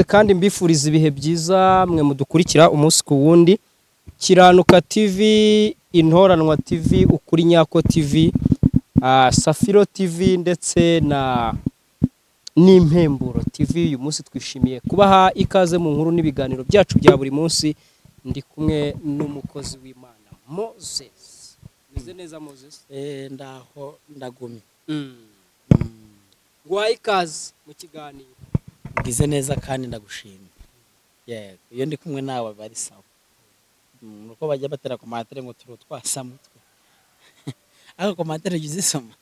kandi mbifuriza ibihe byiza mwe mudukurikira umunsi ku wundi. Kiranuka TV, Intoranwa TV, Ukuri Nyako TV, Safiro TV ndetse na Nimpemburo TV. Uyu munsi twishimiye kubaha ikaze mu nkuru n'ibiganiro byacu bya buri munsi. Ndi kumwe n'umukozi w'Imana Moses. Bize neza Moses? Ndaho ndagumye. Guhaye ikaze mu kiganiro. Bize neza kandi ndagushimye. Yego, iyo ndi kumwe nawe bari sawa. Nuko bajya batera komantere ngo turu twasamutwe. Ako komantere jizisoma.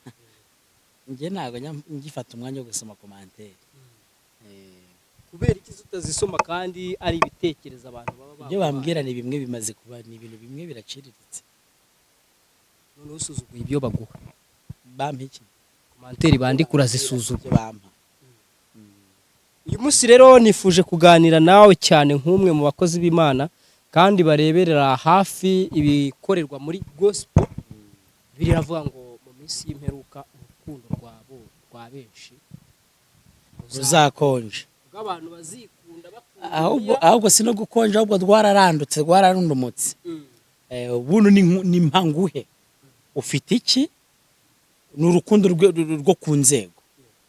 Nje nago ngifata umwanya wo gusoma komantere. Kubera iki utazisoma kandi ari ibitekerezo abantu baba byo bambwira ni bimwe bimaze kuba ni ibintu bimwe biraciriritse. None usuzuguye ibyo baguha. Bampa iki? Komantere bandikura zisuzugura bampa. Uyu munsi rero nifuje kuganira nawe cyane nk'umwe mu bakozi b'Imana kandi bareberera hafi ibikorerwa muri gospel. Biravuga ngo mu minsi y'imperuka urukundo rwabo rwa benshi ruzakonje. Abantu bazikunda bakunda ahubwo sino gukonja ahubwo rwararandutse rwararundumutse. Ubuno ni mpanguhe ufite iki n'urukundo rwo kunzego,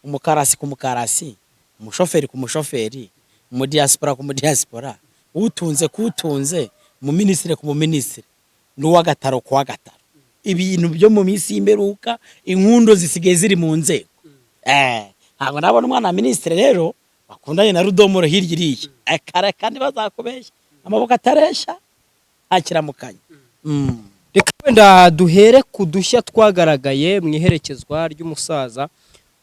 umukarasi ku mukarasi, umushoferi ku mushoferi, mu diaspora ku mu diaspora, utunze kutunze, mu ministre ku mu ministre, n'uwa gataro ku wa gataro. Ibintu byo mu minsi y'imperuka inkundo zisigaye ziri mu nzego. Ntabwo nabona umwana wa ministre rero bakundanye na Rudomoro hirya iriya. Akara kandi bazakubeshya amaboko atareshya akiramukanye. Reka wenda duhere ku dushya twagaragaye mu iherekezwa ry'umusaza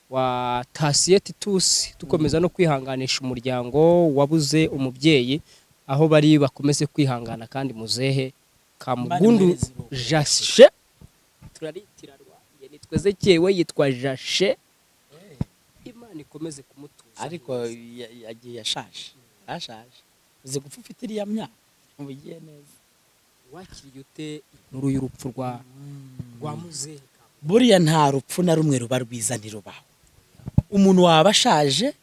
wa Tasiye Titus, dukomeza no kwihanganisha umuryango wabuze umubyeyi, aho bari bakomeze kwihangana kandi muzehe Kamugundu Jashe turaritirarwa nitweze cyewe yitwa Jashe. Imana ikomeze kumutuza ariko yagiye yashaje uzi gupfa ufite iriya myaka mubigiye neza. Wakiriye ute inkuru y'urupfu rwa muzehe? Buriya nta rupfu na rumwe ruba rwiza ntirubaho. Umuntu waba ashaje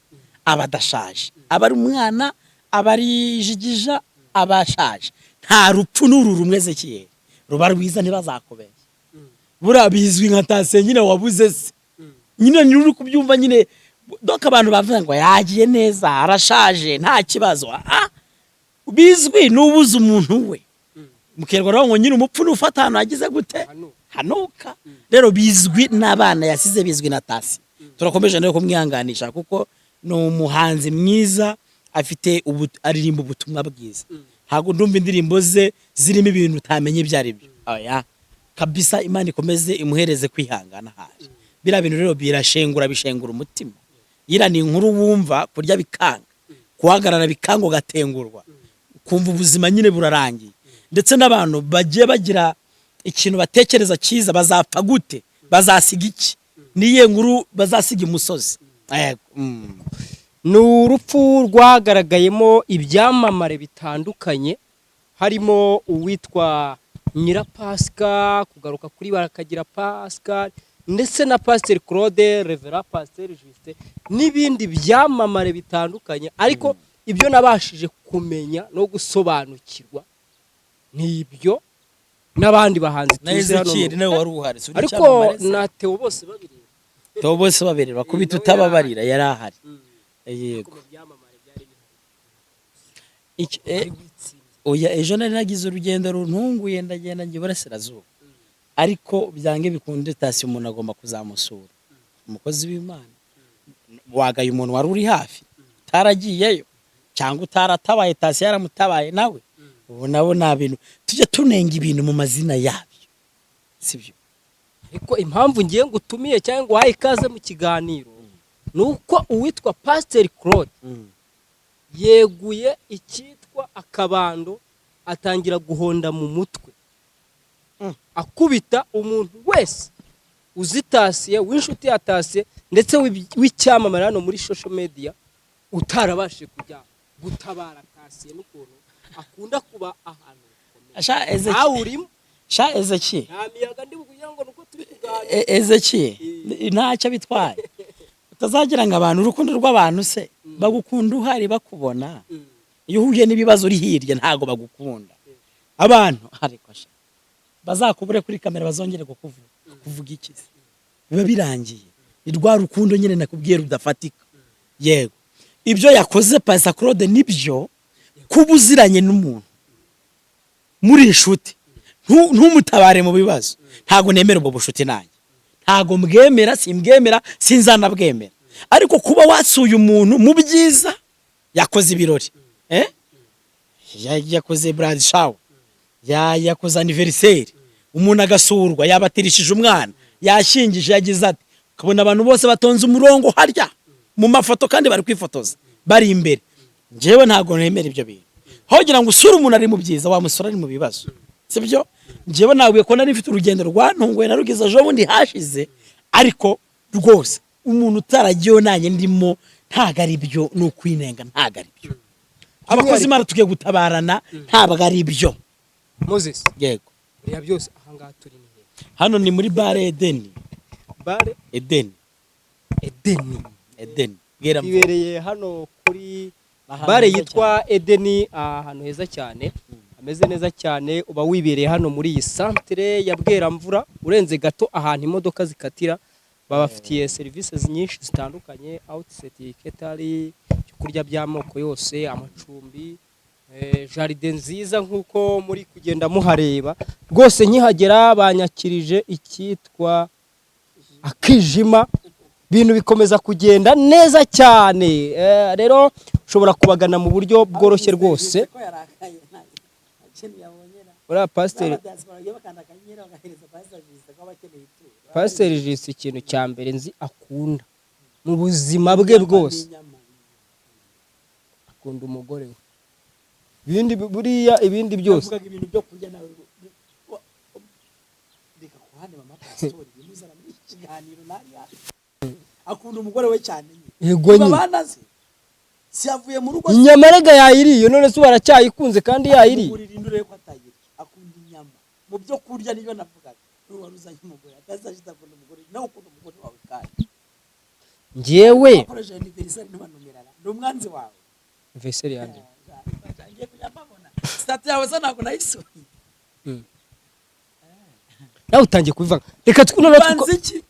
aba adashaje, aba ari umwana, aba ari jigija, aba ashaje. Nta rupfu n'uru rumwe Zekiyeli ruba rwiza ntibazakubeshya. Buriya bizwi nka Tasiye nyine wabuze se, nyine ni uri kubyumva nyine. Donc abantu bavuga ngo yagiye neza arashaje nta kibazo. Bizwi n'ubuze umuntu we mukerwa ngo nyine umupfu n'ufata hano yagize gute hanuka. Rero bizwi n'abana yasize, bizwi na Tasiye. Turakomeje nayo kumwihanganisha kuko no umuhanzi mwiza, afite aririmba ubutumwa bwiza. Hago ndumva indirimbo ze zirimo ibintu utamenye byari byo. Oya kabisa, Imana ikomeze imuhereze kwihangana haje. Bira bintu rero birashengura umutima. Yira ni inkuru wumva kurya bikanga, kuhagarara bikango gatengurwa, kumva ubuzima nyine burarangiye. Ndetse n'abantu bagiye bagira ikintu batekereza cyiza, bazapfa gute, bazasiga iki, niye nkuru bazasiga umusozi. Ni urupfu rwagaragayemo ibyamamare bitandukanye, harimo uwitwa Nyirapasika, kugaruka kuri Barakagira Pascal, ndetse na Pasteur Claude, Reverend Pasteur Justin, n'ibindi byamamare bitandukanye. Ariko ibyo nabashije kumenya no gusobanukirwa nibyo n'abandi bahanzi tuzi hano. Nawe wari uhari, ariko na Theo bose babiri bakubita utababarira yari ahari. Yego. Oya ejo nari nagize urugendo runtunguye, ndagenda ngiye Burasirazuba. Ariko byange bikunde Tasiye umuntu agomba kuzamusura. Umukozi w'Imana wagaye umuntu wari uri hafi taragiyeyo cyangwa utaratabaye Tasiye yaramutabaye nawe. Ubu nabo nabintu tujye tunenga ibintu mu mazina yabyo, sibyo? Ariko impamvu ngiye ngutumiye cyangwa wahaye ikaze mu kiganiro nuko uwitwa Pasteur Claude yeguye icyitwa akabando, atangira guhonda mu mutwe, akubita umuntu wese uzi Tasiye, w'inshuti ya Tasiye ndetse w'icyamamare hano muri social media, utarabashije kujya gutabara Tasiye n'ukuntu akunda kuba ahantu hakomeye. Sha Ezeki nta miyaga ndi bukugira ngo nuko turi kuganira. Ezeki ntacyo bitwaye. Utazagira ngo abantu urukundo rw'abantu se bagukunda uhari bakubona. Iyo uhuye n'ibibazo uri hirya ntago bagukunda. Abantu ariko sha bazakubure kuri kamera bazongere kuvuga iki biba birangiye. Irwa rukundo nyine nakubwiye rudafatika. Yego ibyo yakoze Pastor Claude nibyo kubuziranye n'umuntu muri inshuti ntumutabare mu bibazo. Ntago nemera ubwo bushuti nanjye, ntago mbwemera, simbwemera, sinzanabwemera. Ariko kuba wasuye umuntu mu byiza yakoze ibirori, yakoze brad shower, yakoze anniversaire, umuntu agasurwa, yabatirishije umwana, yashingije, yagize ati kabona abantu bose batonze umurongo harya mu mafoto kandi bari kwifotoza bari imbere. Njewe ntago nemera ibyo bintu. Hogira ngo usure umuntu ari mu byiza wamusura ari mu bibazo, sibyo? Njewe nawe ko nari mfite urugendo rwantunguye narugize ejo bundi hashize, ariko rwose umuntu utaragiye nanjye ndimo ntago ari byo, no kwinenga ntago ari byo. Abakozi Imana tugiye gutabarana ntago ari byo. Moses, yego ya byose ahangaha turi ni hano ni muri bare Eden. Bare Eden. Ibereye hano kuri bare yitwa Eden, ahantu heza cyane, ameze neza cyane. Uba wibereye hano muri iyi centre ya Bweramvura, urenze gato ahantu imodoka zikatira. Babafitiye services nyinshi zitandukanye, outset, catering, kurya by'amoko yose, amacumbi, jaride nziza nkuko muri kugenda muhareba. Rwose nkihagera banyakirije icyitwa akijima, bintu bikomeza kugenda neza cyane. Rero ushobora kubagana mu buryo bworoshye rwose. Ura Pastor Jisi ikintu cya mbere nzi akunda mu buzima bwe bwose, akunda umugore we. Ibindi buriya ibindi byose ibintu byo kurya nawe reka kuhane mama pastor bimuzana muri kiganiro nari akunda umugore we cyane. Yego nyine babanaze si yavuye mu rugo inyama rega yayiriye, none se baracyayikunze kandi yayiriye. Urindure ko atagira akunda inyama mu byo kurya niyo navugaga. Waruzanye umugore atazashita akunda umugore nawe ukunda umugore wawe kandi njyewe akoresha anniversaire n'umanumirana n'umwanzi wawe anniversaire yandi ngiye kujyababona stat yawe zo ntabwo nayisuye. nawe utangiye kubivanga. Reka twunone banziki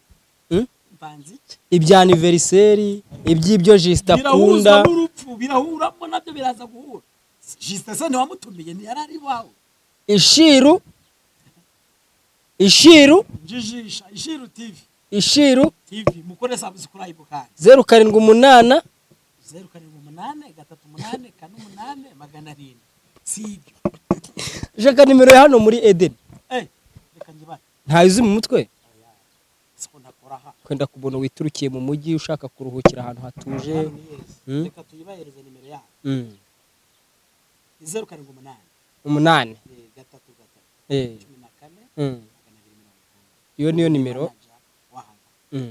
ibya anniversaire, iby'ibyo Jista akunda n'urupfu birahuramo nabyo biraza guhura. Jista se ni wamutumiye ni yarari wawe Ishiru TV mukore subscribe kandi 078 078 sibyo jaka nimero ya hano muri Eden. Reka njibana Ntayizi mu mutwe siko nakora ha kwenda kubona witurukiye mu mujyi ushaka kuruhukira ahantu hatuje. Reka tuyibahereze nimero ya 078 iyo niyo nimero.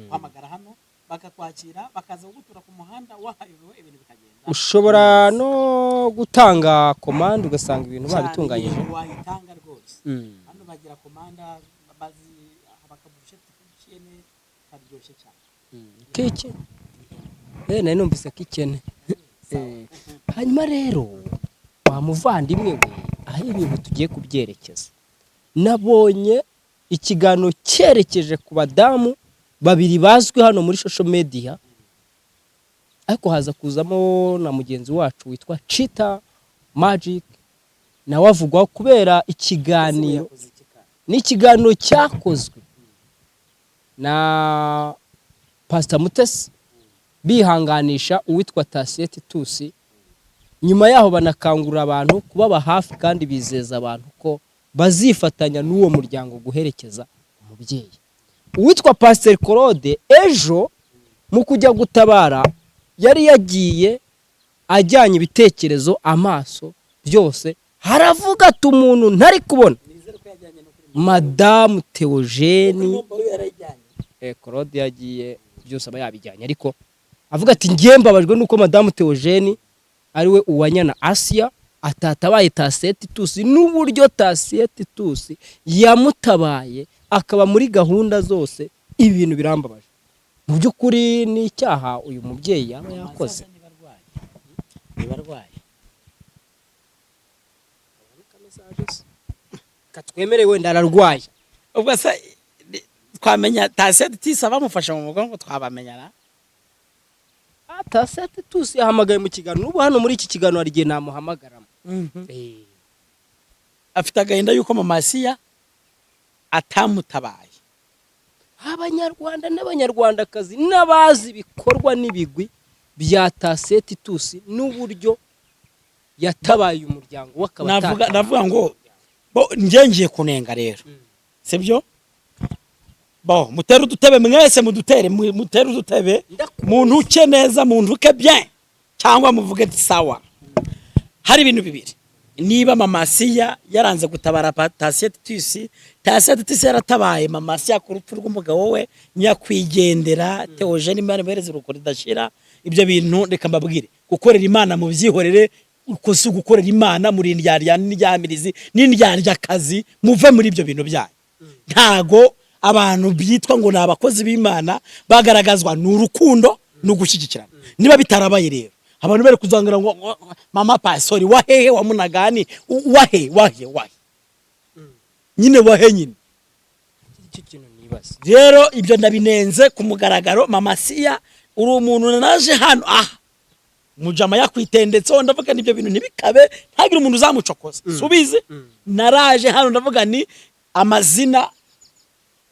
Hamagara hano bakakwakira bakaza gutura ku muhanda wahayobewe ibintu bikagenda. Ushobora no gutanga commande ugasanga ibintu babitunganyije. Wayitanga rwose. Hano bagira komanda bazi abakabushe tukene karyoshye cyane. Kiki nari numvise kikene. Hanyuma rero wamuvandimwe we aho ibintu tugiye kubyerekeza, nabonye ikiganiro cyerekeje ku badamu babiri bazwi hano muri social media, ariko haza kuzamo na mugenzi wacu witwa Chita Magic, nawe avugwa kubera ikiganiro n'ikiganiro cyakozwe na Pastor Mutesi bihanganisha uwitwa Tasiete Tusi. Nyuma yaho banakangurira abantu kubaba hafi kandi bizeza abantu ko bazifatanya n'uwo muryango guherekeza umubyeyi. Uwitwa Pastor Claude ejo mu kujya gutabara yari yagiye ajyanye ibitekerezo amaso byose, haravuga ati umuntu ntari kubona Madame Theogene. Claude yagiye byose aba yabijyanye, ariko avuga ati ngiye mbabajwe nuko Madame Theogene ariwe uwanyana Asia atatabaye Tasiete Tusi, n'uburyo Tasiete Tusi yamutabaye akaba muri gahunda zose. Ibintu birambabaje mu by'ukuri, ni icyaha uyu mubyeyi yaba yakoze. nibarwaye katwemere wenda ararwaye ubwo se twamenya Tasete Tisa bamufasha mu mugongo twabamenyana Tasete Tusi yahamagaye mu kiganiro ubu hano muri iki kiganiro hari igihe namuhamagaramo afite agahinda yuko Mama Asiya atamutabaye. Abanyarwanda n'abanyarwandakazi n'abazi bikorwa n'ibigwi bya Tasete Tusi n'uburyo yatabaye umuryango w'akabataka. Navuga ngo ngiye kunenga rero sibyo mutere udutebe mwese mutere udutebe muntu uke neza muntu uke bien cyangwa muvuge sawa. Hari ibintu bibiri, niba Mama Asiya yaranze gutabara Tasete Tusi, Tasete Tusi yaratabaye Mama Asiya ku rupfu rw'umugabo we nyakwigendera Theogene Imana imuhereze urukuri dashira. Ibyo bintu reka mbabwire, gukorera Imana mu byihorere ukoze gukorera Imana muri indyarya n'indyamirizi n'indyarya akazi muve muri ibyo bintu byanyu. Ntago abantu byitwa ngo nabakozi b'Imana bagaragazwa n'urukundo no gushyigikirana. Niba bitarabaye rero abantu bari kuzangira ngo mama pastori wahehe wa Munagani wahe nyine wahe nyine iki kintu nibaza rero ibyo ndabinenze ku mugaragaro. Mama Asiya uri umuntu naje hano mujama yakwitendetseho ndavuga n'ibyo bintu ntibikabe ntagire umuntu uzamucokoza subize. Naraje hano ndavuga ni amazina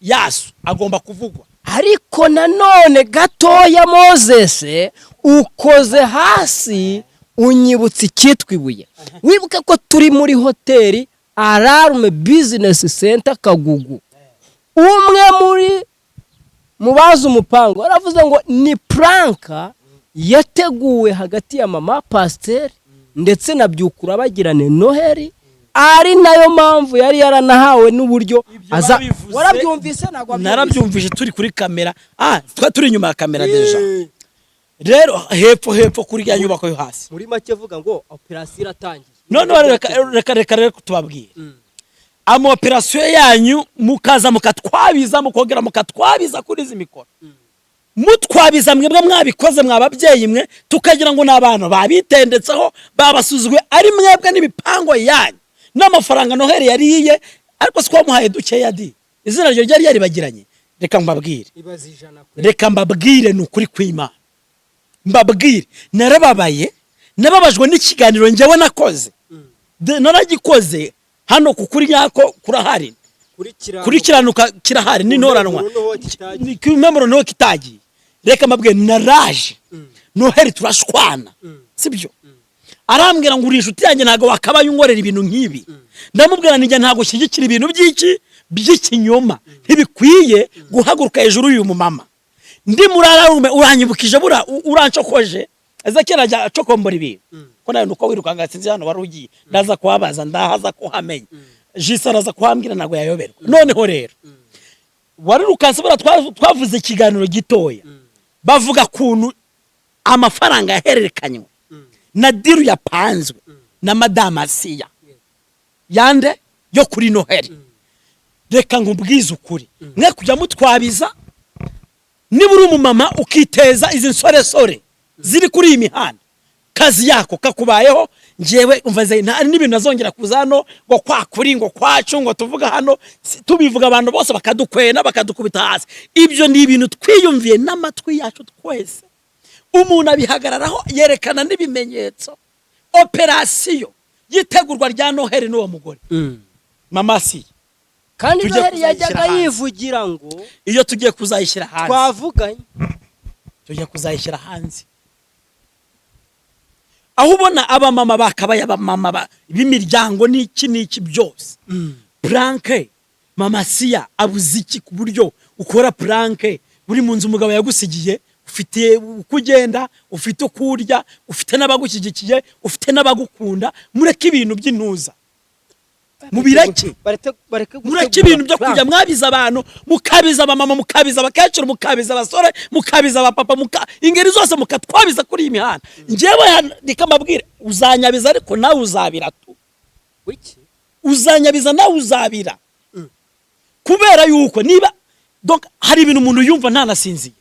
yasu agomba kuvugwa, ariko nanone gatoya Moses ukoze hasi unyibutse icyitwa ibuye. Wibuke ko turi muri hoteli Alarme Business Center Kagugu. Umwe muri mubaza umupango aravuze ngo ni pranka yateguwe hagati ya Mama Pasteur ndetse na Byukura bagirane Noheli, ari nayo mpamvu yari yaranahawe n'uburyo aza. Warabyumvise nagwa narabyumvise turi kuri kamera turi inyuma ya kamera deja. Rero hepfo kuri ya nyubako yo hasi muri make vuga ngo operation iratangiye. None reka tubabwire ama operation yanyu mukaza mukatwabiza mukongera mukatwabiza kuri izi mikoro mutwabiza mwebwe mwabikoze mwababyeyi mwe tukagira ngo n'abantu babitendetseho babasuzugwe ari mwebwe n'ibipango yanyu n'amafaranga Noheli yariye ariko swamuhaye dukeya di izina ryo ryari yaribagiranye. Reka mbabwire n'ukuri kw'Imana mbabwire nababajwe n'ikiganiro njyewe nakoze naragikoze hano kukuri nyako kurahari kurikiranuka kirahari n'intoranwa kimemero no kitagiye. Reka mbabwire naraje Noheli turashwana sibyo, arambwira ngo uri inshuti yanjye ntago wakabaye unkorera ibintu nk'ibi. Ndamubwira ninjye ntago shyigikira ibintu by'ikinyoma ntibikwiye guhaguruka hejuru y'uyu mumama. Ndi murararume uranyibukije urancokoje azakera ajya cokombora ibintu ko nayo nuko wirukanga sinzi hano warugiye ndaza kuhabaza ndahaza kuhamenya Jisa araza kuhambwira nago yayoberwa. Noneho rero warirukanse twavuze ikiganiro gitoya bavuga kuntu amafaranga yahererekanywe na diru yapanzwe na Madame Asiya yande yo kuri Noheli. Reka nkubwize ukuri mwe kujya mutwabiza niba uri umumama ukiteza izi nsoresore ziri kuri iyi mihanda kazi yako kakubayeho. Njewe umvaze n'ibintu nazongera kuzano ngo kwakuri ngo kwacu ngo tuvuga hano tubivuga abantu bose bakadukwena bakadukubita hasi. Ibyo ni ibintu twiyumviye n'amatwi yacu twese. Umuntu abihagararaho yerekana n'ibimenyetso. Operation yitegurwa rya Noheli n'uwo mugore Mama Asiya kandi Noheli yajyaga yivugira ngo iyo tugiye kuzayishyira hanze twavuganye tugiye kuzayishyira hanze. Aho ubona abamama bakabaye abamama b'imiryango n'iki byose pranke. Mama Asiya abuze iki ku buryo ukora pranke buri mu nzu umugabo yagusigiye ufite ukugenda ufite ukurya ufite n'abagushyigikiye ufite n'abagukunda. Mureke ibintu by'intuza mubireke mureke ibintu byo kujya mwabiza abantu mukabiza abamama mukabiza abakecuru mukabiza abasore mukabiza abapapa ingeri zose mukatwabiza kuri iyi mihanda. Njyewe ndikamabwire uzanyabiza ariko nawe uzabira tu uzanyabiza nawe uzabira kubera yuko niba donc hari ibintu umuntu yumva ntanasinzira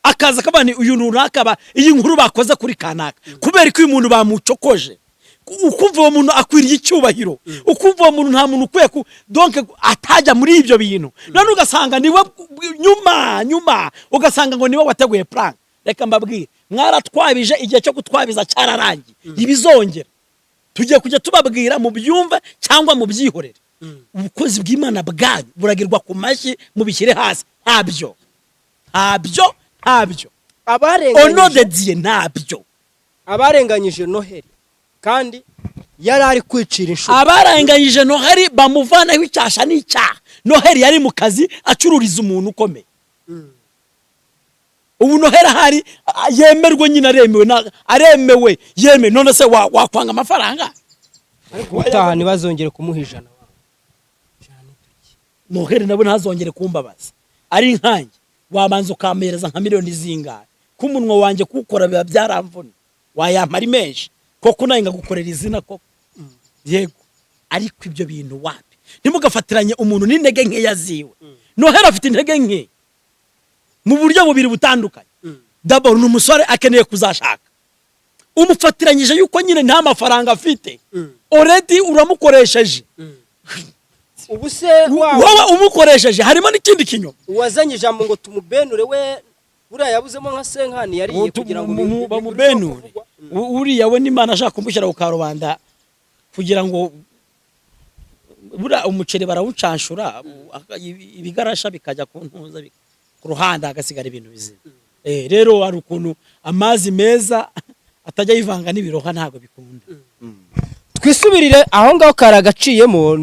akaza akabani uyu runaka iyi nkuru bakoze kuri kanaka kubera ko uyu muntu bamucokoje ukumva uwo muntu akwiriye icyubahiro ukumva uwo muntu nta muntu ukwiye donc atajya muri ibyo bintu none ugasanga niwe nyuma ugasanga ngo niwe wateguye plan. Reka mbabwire mwaratwabije igihe cyo kutwabiza cyararangiye ibizongera tugiye kujya tubabwira mu byumva cyangwa mu byihorere. Ubukozi bw'Imana bwanyu buragirwa ku mashyi mubishyire hasi ntabyo onodediye ntabyo. Abarenganyije Noheli kandi yari ari kwicira inshuti, abarenganyije Noheli bamuvanaho icyasha n'icyaha. Noheli yari mu kazi acururiza umuntu ukomeye. Ubu Noheli ahari yemerwe nyine aremewe yeme none se wakwanga amafaranga ariko utaha ntibazongere kumuha ijana. Noheli nabo ntazongere kumbabaza ari nkanjye wabanza ukamereza nka miliyoni zingahe k'umunwa wanjye kuwukora biba byaramvuna wayampari menshi koko nayinga gukorera izina koko yego. Ariko ibyo bintu wapi ntimugafatiranye umuntu n'intege nkeya ziwe. Noheli afite intege nke mu buryo bubiri butandukanye. D'abord n'umusore akeneye kuzashaka umufatiranyije yuko nyine nta mafaranga afite already uramukoresheje. Ubu se wowe umukoresheje harimo n'ikindi kinyo wazanye ijambo ngo tumubenure we buriya yabuzemo nka senkani yariye kugira ngo bamubenure. Uriya we n'Imana ashaka kumushyira ku karubanda kugira ngo buriya umuceri barawucanshura ibigarasha bikajya ku ntuza ku ruhande hagasigara ibintu bizima. Rero hari ukuntu amazi meza atajya yivanga n'ibiroha ntabwo bikunda. Twisubirire aho ngaho karagaciyemo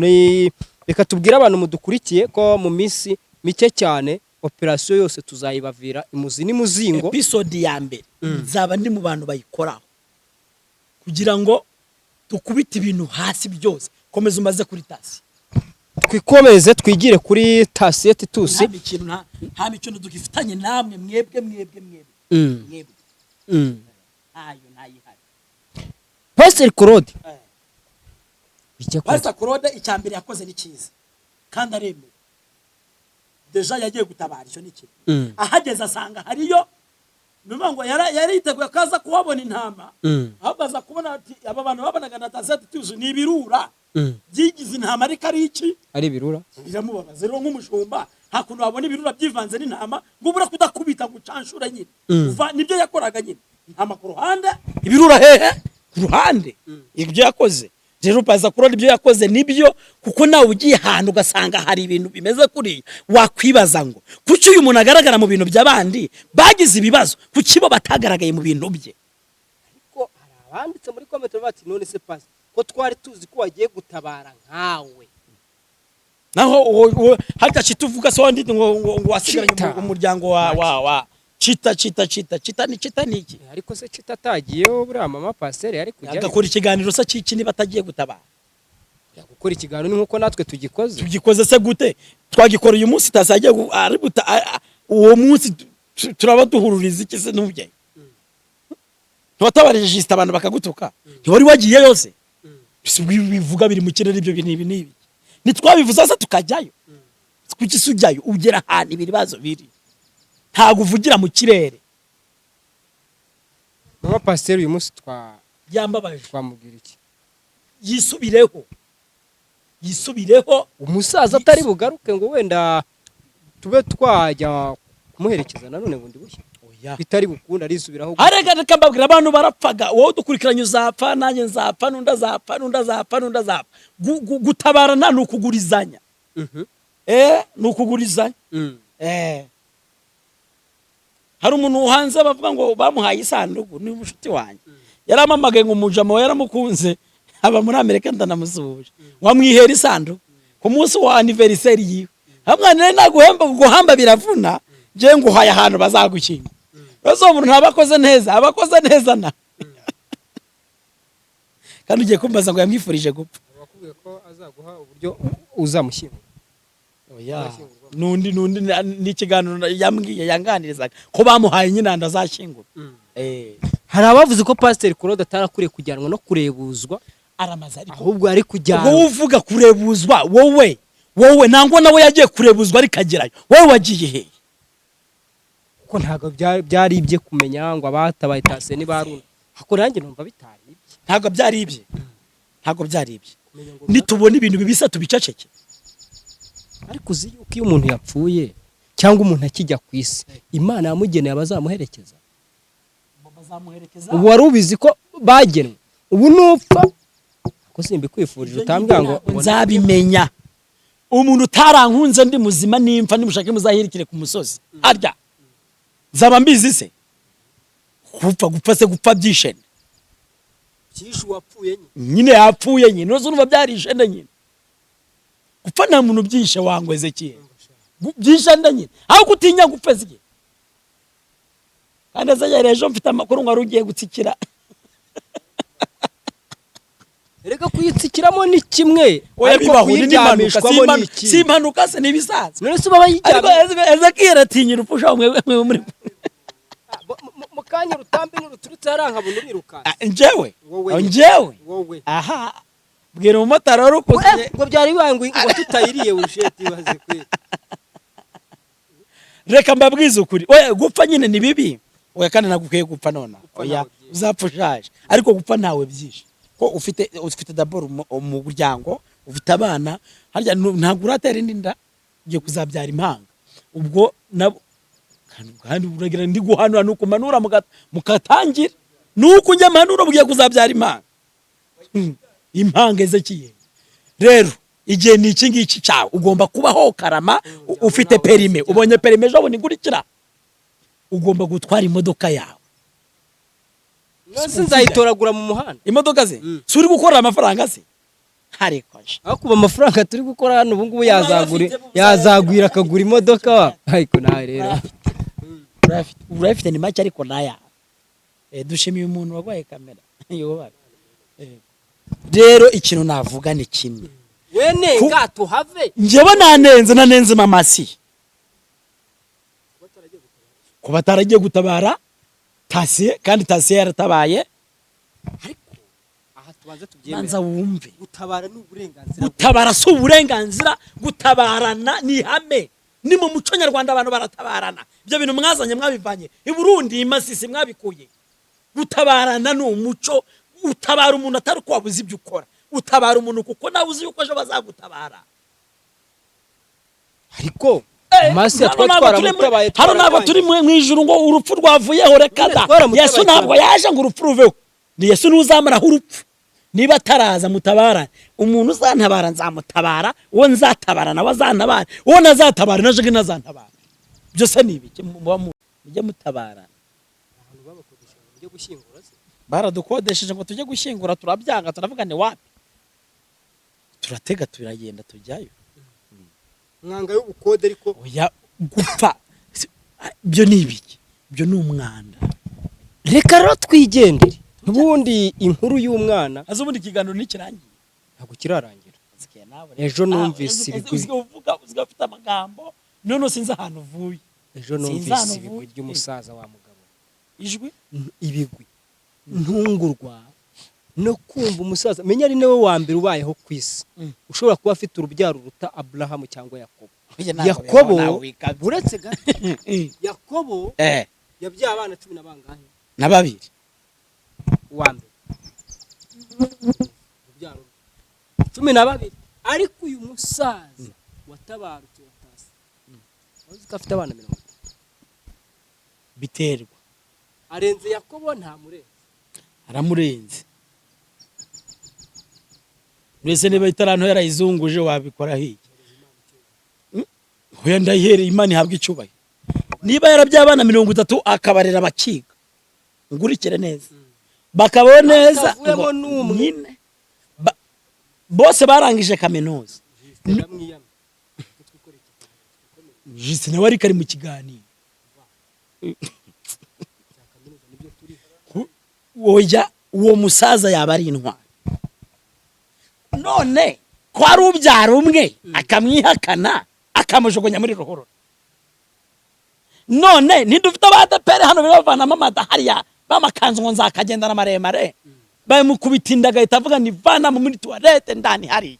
reka tubwire abantu mudukurikiye ko mu minsi mike cyane operation yose tuzayibavira imuzi n'imuzingo. Episode ya mbere nzaba ndi mu bantu bayikoraho kugira ngo tukubite ibintu hasi byose. Komeza umaze kuri tasi twikomeze twigire kuri tasi Tusi. Nta mikino dugifitanye namwe mwebwe ayo nayihari. Pastor Claude Pastor Claude icyambere yakoze ni cyiza kandi aremewe deja yagiye gutabara icyo niki ahageze asanga hariyo numa ngo yari yiteguye kaza kuhabona intama aho baza kubona ati aba bantu babanaga na tasi Tusi ni ibirura byigize intama ariko ari iki ari ibirura biramubabaza rero nk'umushumba hakuno wabona ibirura byivanze n'intama ngo ubura kudakubita gucanshura nyine uva nibyo yakoraga nyine intama ku ruhande ibirura hehe ku ruhande ibyo yakoze. Rero Pastor Claude ibyo yakoze nibyo kuko nawe ugiye ahantu ugasanga hari ibintu bimeze kuri wakwibaza ngo kuki uyu muntu agaragara mu bintu by'abandi bagize ibibazo kuki bo batagaragaye mu bintu bye. Ariko hari abanditse muri comment bati none se Pastor ko twari tuzi ko wagiye gutabara nkawe naho hata kituvuga so ndite ngo wasigaranye umuryango wa Chita ni iki ariko se Chita tagiyeho buriya mama Pasteur ari kujya agakora ikiganiro se ciki niba atagiye gutabara gukora ikiganiro ni nkuko natwe tugikoze se gute twagikora uyu munsi tasagiye uwo munsi turaba duhururiza iki se n'ubye twatabarije jista abantu bakagutuka ntiwari wagiye yose bivuga biri mu kirere ibyo nibi nitwabivuza se tukajyayo kukisujyayo ugera ahantu ibibazo biri ntago uvugira mu kirere. Mama Pasteur uyu munsi yambabaje twamubwira iki yisubireho umusaza atari bugaruke ngo wenda tube twajya kumuherekeza nanone ngo ndibushye bitari bukunda arisubiraho. Arega kambabwira abantu barapfaga wowe dukurikiranye uzapfa nanjye nzapfa nunda gutabara nta nukugurizanya nukugurizanya hari umuntu hanze bavuga ngo bamuhaye isanduku ni umushuti wanjye yaramamagaye ngo umujama yaramukunze aba muri Amerika ndanamusuhuje wamwihera isanduku ku munsi wa anniversaire yiwe hamwe naguhemba guhamba biravuna je nguhaye ahantu bazagukinga bazo umuntu ntabakoze neza abakoze neza na kandi ugiye kumbaza ngo yamwifurije gupfa bakubwiye ko azaguha uburyo uzamushyingura. Oya nundi ni ikiganiro yambwiye yanganirizaga ko bamuhaye nyine ndazashyingura. Hari abavuze ko Pastor Claude atarakuriye kujyanwa no kurebuzwa aramaze ariko ahubwo ari kujyana ubwo uvuga kurebuzwa wowe nangwa nawe yagiye kurebuzwa ari kagerayo wowe wagiye he kuko ntabwo byari ibye kumenya ngo abatabaye Tase ni baruna hako nanjye numva bitari ibye ntabwo byari ibye nitubona ibintu bibisa tubiceceke. ariko uzi yuko iyo umuntu yapfuye cyangwa umuntu akijya ku isi Imana yamugeneye abazamuherekeza. Ubu wari ubizi ko bagenwe, ubu nupfa ko simbikwifurije utambwira ngo nzabimenya. Umuntu utarankunze ndi muzima nimfa nimushake muzahirikire ku musozi arya zaba mbizi se gupfa byishene byishu wapfuye nyine yapfuye nyine nozo numva byarishende nyine gupfa nta muntu byishe wangweze kiye byishende nyine aho kutinya gupfa zige kandi azayereje mfite amakuru ngo arugiye gutsikira. Erega kuyitsikiramo ni kimwe ariko kuyiryamishwamo ni iki si impanuka se nibisaza none se baba yijyana ariko ezakira atinyira upfusha umwe muri mukanya rutambi n'uruturutse yarankabona uriruka njyewe aha bwira umumotari wari ukuze ngo byari bibanguye ngo tutayiriye urusheti baze kwe. Reka mbabwize ukuri oya gupfa nyine ni bibi oya kandi nagukwiye gupfa nona oya uzapfushaje ariko gupfa ntawe byishe ko ufite d'abord mu buryango ufite abana harya ntabwo uratera indi nda ugiye kuzabyara impanga ubwo nabo kandi uragira ndi guhanura nuko manura mukatangira nuko njye manura bugiye kuzabyara impanga impanga ezekiye rero igihe ni iki ngiki cyawe ugomba kubaho karama ufite perime ubonye perime ejo bundi ngurikira ugomba gutwara imodoka yawe nose nzayitoragura mu muhanda imodoka ze suri gukora amafaranga se hariko aho kuba amafaranga turi gukora hano ubu ngubu yazagwira akagura imodoka ariko nawe rero urafite ni make ariko naya dushimiye umuntu wagwaye kamera yoba rero ikintu navuga ni kimwe wene gato have njyewe nanenze mamasi kuba taragiye gutabara Tase kandi Tase yaratabaye ariko aha tubanze tubyemera manza wumve gutabara n'uburenganzira gutabara si uburenganzira gutabarana ni hame ni mu muco nyarwanda abantu baratabarana ibyo bintu mwazanye mwabivanye i Burundi imasisi mwabikuye gutabarana ni umuco utabara umuntu atari ko wabuze ibyo ukora utabara umuntu kuko nawe uzi yuko ejo bazagutabara ariko Masi yatwara mutabaye hano nabo turi mu ijuru ngo urupfu rwavuyeho rekada Yesu ntabwo yaje ngo urupfu ruveho ni Yesu nuzamara urupfu niba taraza mutabara umuntu uzantabara nzamutabara uwo nzatabara nawe azantabara uwo nazatabara naje nazantabara byose nibike mujye mutabara abantu babakodesha byo gushyingura se baradukodesheje ngo tujye gushyingura turabyanga turavuga ni wapi turatega turagenda tujyayo mwanga y'ubukode ariko oya gupfa byo nibiki byo ni umwanda reka rero twigendere ubundi inkuru y'umwana azubundi kiganiro nikirangiye ntabwo kirarangira ejo numvise ibigwi uvuga ufite amagambo none sinzi ahantu uvuye ejo numvise ibigwi by'umusaza wa mugabo ijwi ibigwi ntungurwa no kumva umusaza menya ari nawe wa mbere ubayeho ku isi ushobora kuba afite urubyaro ruta Abraham cyangwa Yakobo buretse gato Yakobo yabyaye abana 10 na bangahe na babiri wa mbere urubyaro 12 ariko uyu musaza watabarutse watase uzi ko afite abana 70 biterwa arenze Yakobo nta murenze aramurenze Mwese niba itaranto yarayizunguje wabikora hiki hoya ndayihere Imana ihabwa icyubahiro niba yarabyaye abana 30 akabarera bakiga ngurikire neza bakabaho neza nyine bose barangije kaminuza Jisi nawe ari kari mu kiganiro oya uwo musaza yaba ari intwari none ko ari ubyara umwe akamwihakana akamujugunya muri ruhurura none ntidufite abadapere hano bibavanamo amada hariya bamakanzu ngo nzakagendana maremare bamukubita inda agahita avuga ni vana muri toilette ndani hari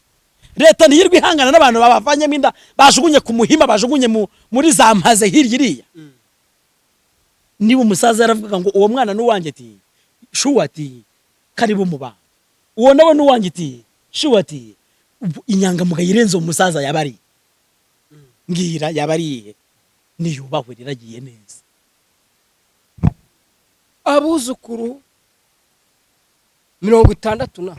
leta ntihirwe ihangana n'abantu babavanyemo inda bajugunye ku muhima bajugunye muri za mpaze hirya iriya niba umusaza yaravuga ngo uwo mwana n'uwanjye ati shuwa ati karibu mu bana, uwo nawe n'uwanjye ati shuwa ati inyangamugayo irenze umusaza yabari mbwira yabariye niyubahwe riragiye neza. abuzukuru 60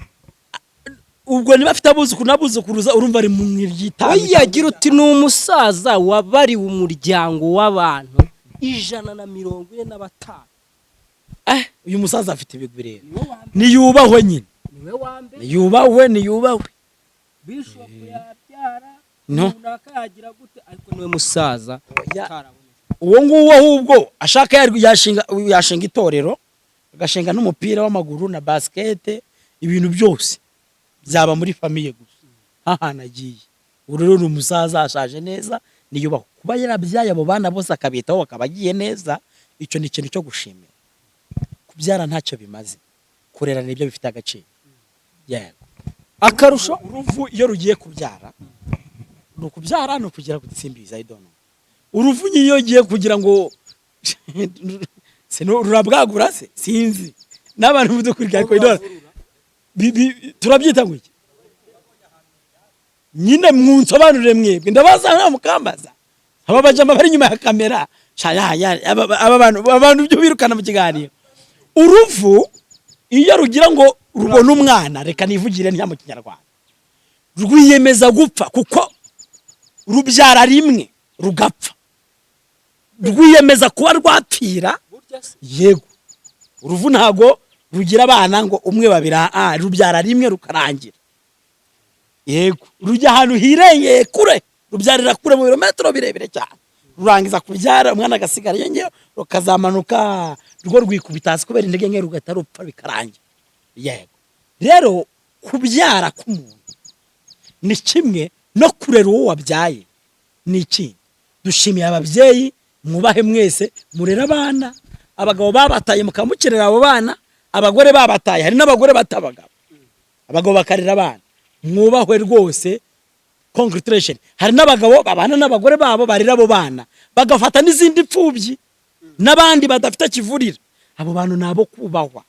ubwo niba afite abuzukuru n'abuzukuruza urumva ari mu ryitanu. yagira uti ni umusaza wabariwe umuryango w'abantu 145. Uyu musaza afite ibigwi rero, niyubahwe nyine, niwe wa mbere niyubahwe bishop yabyara no runaka yagira gute, ariko niwe musaza uwo nguwo ahubwo ashaka yashinga itorero, agashinga n'umupira w'amaguru na basket, ibintu byose byaba muri famiye gusa. Nagiye urero umusaza ashaje neza, niyubaho kuba yarabyaye abo bana bose akabitaho akabagiye neza. Icyo ni ikintu cyo gushimira. Kubyara ntacyo bimaze, kurera nibyo bifite agaciro. Yego akarusho uruvu iyo rugiye kubyara no kubyara no kugira gutsimbiza idono uruvu iyo giye kugira ngo sino rurabwagura se sinzi n'abantu mudukurikira ko idona turabyita ngo iki nyine mwunsobanurire mwebwe ndabaza nta mukambaza aba bajama bari nyuma ya kamera abantu byo birukana mu kiganiro. Uruvu iyo rugira ngo rubona umwana, reka nivugire nta mu Kinyarwanda, rwiyemeza gupfa kuko rubyara rimwe rugapfa, rwiyemeza kuba rwapfira. Yego uruvu ntago rugira abana ngo umwe babira, rubyara rimwe rukarangira. Yego rujya ahantu hirengeye kure, rubyarira kure mu birometero birebire cyane, rurangiza kubyara umwana agasigara yenge rukazamanuka rwo rwikubitasi kubera intege nke rugatarupfa bikarangira. Yego rero kubyara k'umuntu ni kimwe no kurera uwo wabyaye ni iki. Dushimiye ababyeyi, mwubahe mwese, murera abana, abagabo babataye mukamukirera abo bana, abagore babataye, hari n'abagore batabagabo, abagabo bakarera abana, mwubahwe rwose. Congratulations. Hari n'abagabo babana n'abagore babo barira abo bana bagafata n'izindi pfubyi n'abandi badafite kivurira, abo bantu nabo kubahwa.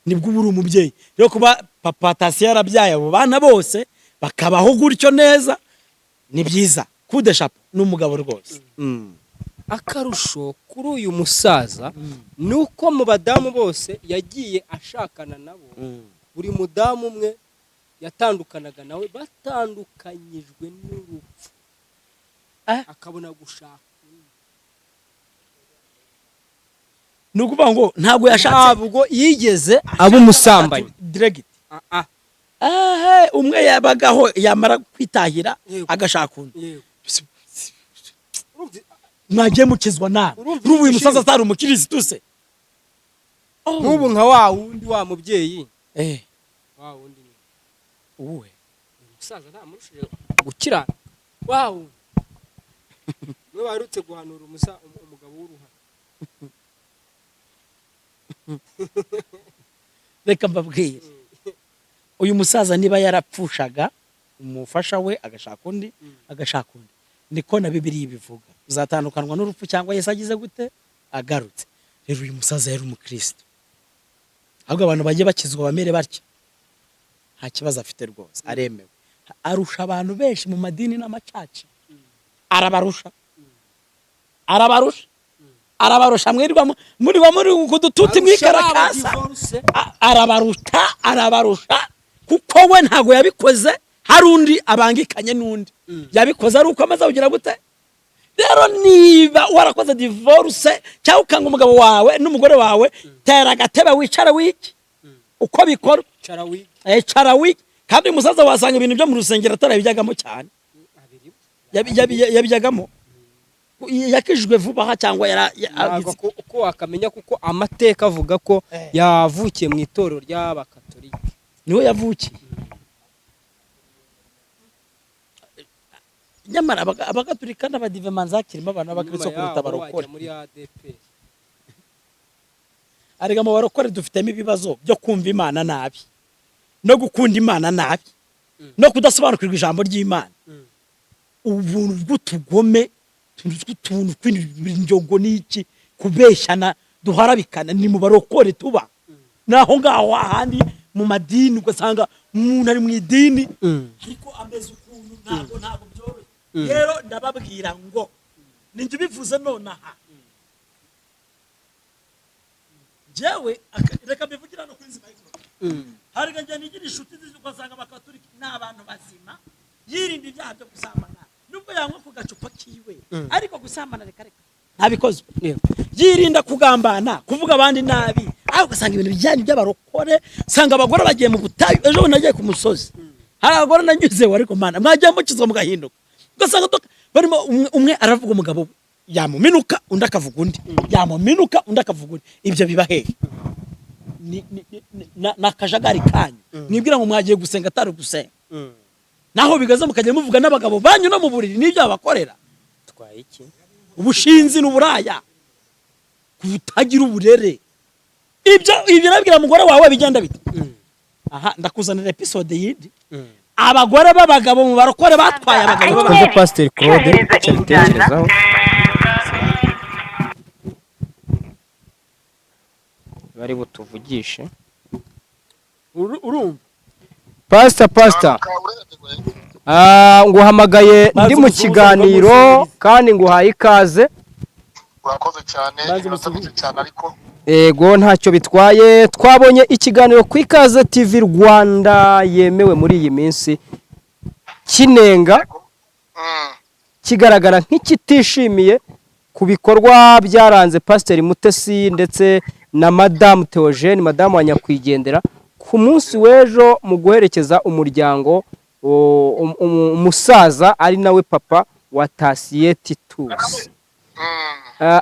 Nibwo buri umubyeyi rero kuba papa Tasi yarabyaye abo bana bose bakabaho gutyo neza ni byiza. Kudeshapo n'umugabo rwose. Akarusho kuri uyu musaza nuko mu badamu bose yagiye ashakana nabo, buri mudamu umwe yatandukanaga nawe batandukanyijwe n'urupfu, akabona gushaka. Nukuvuga ngo ntago yashatse, ntabwo yigeze aba umusambanyi direct. Umwe yabagaho yamara kwitahira agashaka undi. Mwagiye mukizwa nawe rubu uyu musaza atari umukirisitu se. Nk'ubu nka wa wundi wa mubyeyi wa wundi uwe umusaza ntamurushije gukira wa wundi we warutse guhanura umugabo w'uruhara. Reka mbabwire uyu musaza niba yarapfushaga umufasha we agashaka undi niko na Bibiliya ibivuga, uzatandukanwa n'urupfu cyangwa Yesu agize gute agarutse. Rero uyu musaza yari umukristo, ahubwo abantu bagiye bakizwa bamere batya nta kibazo afite rwose, aremewe. Arusha abantu benshi mu madini n'amacaci, arabarusha mwirirwa muri kudututi mwikarakasa, arabarusha kuko we ntago yabikoze hari undi abangikanye n'undi, yabikoze ari uko amaze kugira gute. Rero niba warakoze divorce cyangwa ukanga umugabo wawe n'umugore wawe, tera agatebe wicara wiki uko bikora, cara wiki. Kandi umusaza wasanga ibintu byo mu rusengero atarabijyagamo cyane, yabijyagamo yakijwe vuba cyangwa uko wakamenya kuko amateka avuga ko yavukiye mu itorero ry'abakatolika, niwe yavukiye. Nyamara abakatolika n'abadivemanza kirimo abantu b'abakristo kuruta barokore. Arega mu barokore dufitemo ibibazo byo kumva Imana nabi no gukunda Imana nabi no kudasobanukirwa ijambo ry'Imana. Ubuntu bw'utugome tuntu kw'injogo n'iki kubeshyana duharabikana ni mu barokore tuba naho ngaho ahandi mu madini ugasanga umuntu ari mu idini ariko ameze ukuntu ntabwo byoroshye rero ndababwira ngo ninjye ubivuze nonaha jewe reka mbivugira no kuri Zima hari ganje nigira inshuti zikazanga abakatolika n'abantu bazima yirinda ibyaha byo gusambana nubwo yanywa ku gacupa kiwe ariko gusambana reka ntabikoze yirinda kugambana kuvuga abandi nabi aho ugasanga ibintu bijyanye by'abarokore sanga abagore bagiye mu butayu ejo nagiye ku musozi hari abagore nanyuzeho ariko mana mwagiye mukizwa mugahinduka ugasanga barimo umwe aravuga umugabo yamuminuka undi akavuga undi yamuminuka undi akavuga undi ibyo biba hehe na kajagari kanyu mwibwira ngo mwagiye gusenga atari gusenga naho bigaza mukajya muvuga n'abagabo banyu no mu buriri n'ibyo abakorera twaye iki ubushinzi n'uburaya kutagira uburere ibyo nabwira mugore wawe bigenda bite aha ndakuzanira episode yindi abagore b'abagabo mu barokore batwaye abagabo b'abagabo Pastor Claude cyabitekerezaho bari butuvugishe urumva Pastor nguhamagaye ndi mu kiganiro kandi nguhaye ikaze urakoze cyane urakoze cyane ariko ego ntacyo bitwaye twabonye ikiganiro ku Ikaze TV Rwanda yemewe muri iyi minsi kinenga kigaragara nk'ikitishimiye ku bikorwa byaranze Pastor Mutesi ndetse na Madame Theogene Madame wa Nyakwigendera ku munsi w'ejo mu guherekeza umuryango umusaza ari nawe papa wa Tasiye Titus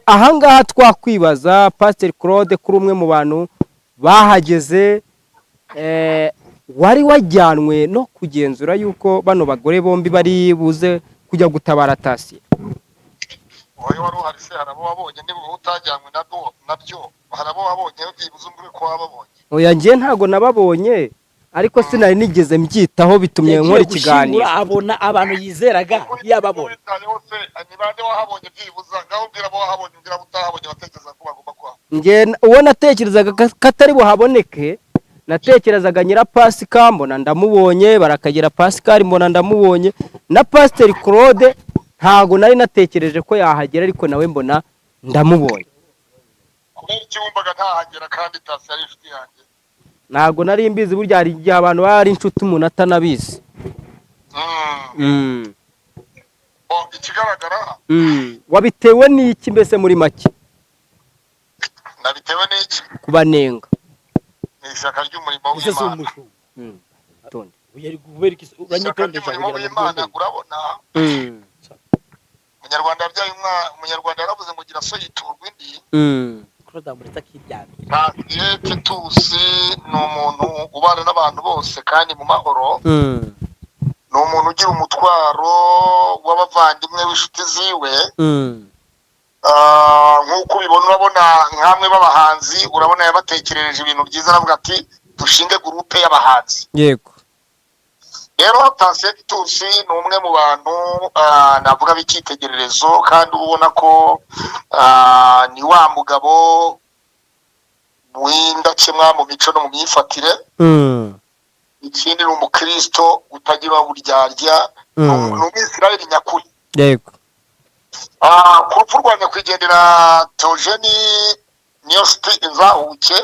ahangaha twakwibaza Pastor Claude kuri umwe mu bantu bahageze wari wajyanwe no kugenzura yuko bano bagore bombi bari buze kujya gutabara Tasiye wowe wari uhari se harabo wabonye niba utajyanywe nabyo harabo wabonye byibuze umuri ko wababonye oya ngiye ntago nababonye ariko sinari nigeze mbyitaho bitumye nkora ikiganiro abona abantu yizeraga yababonye ni bande wahabonye byibuza ngaho mbira bo wahabonye ngira utahabonye batekereza ko bagomba kwa ngiye uwo natekerezaga katari buhaboneke natekerezaga nyira Pasika mbona ndamubonye barakagira Pascal mbona ndamubonye na Pastor Claude ntago nari natekereje ko yahagera ariko nawe mbona ndamubonye kubera icyumbaga ntahagera kandi Tasiye ari inshuti yanjye ntago nari mbizi burya hari igihe abantu bari inshuti umuntu atanabizi ikigaragara wabitewe n'iki mbese muri make nabitewe n'iki kubanenga ni ishyaka ry'umurimo w'Imana tonde uyari kubera iki uranyitondesha Imana urabona umunyarwanda yaravuze ngo gira so yiturwa indi Tasiye Titus ni umuntu ubana n'abantu bose kandi mu mahoro ni umuntu ugira umutwaro w'abavandimwe w'inshuti ziwe nk'uko ubibona urabona nk'amwe b'abahanzi urabona yabatekerereje ibintu byiza aravuga ati dushinge gurupe y'abahanzi yego rero Tasiye Titus ni umwe mu bantu navuga b'icyitegererezo kandi ubona ko ni wa mugabo w'indakemwa mu mico no mu myifatire ikindi ni umukristo utagira buryarya ni umwisirayeli nyakuri yego ku rupfu rwa Nyakwigendera Theogene niyo nshuti inzahuke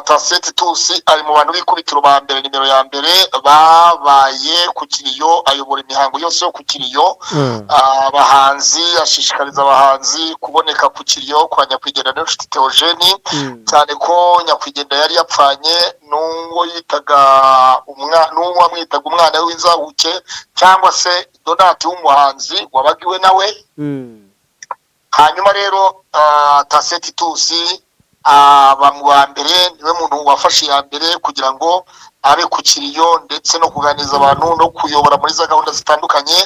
Tasiye Titus ari mu bantu b'ikubitiro ba mbere nimero ya mbere babaye ku kiriyo ayobora imihango yose yo ku kiriyo abahanzi ashishikariza abahanzi kuboneka ku kiriyo kwa Nyakwigendera n'inshuti Theogene cyane ko Nyakwigendera yari yapfanye n'uwo wamwitaga umwana w'inzahuke cyangwa se Donati w'umuhanzi wabagiwe nawe hanyuma rero Tasiye Titus mu wa mbere niwe muntu wafashe ya mbere kugira ngo abe ku kiriyo ndetse no kuganiriza abantu no kuyobora muri za gahunda zitandukanye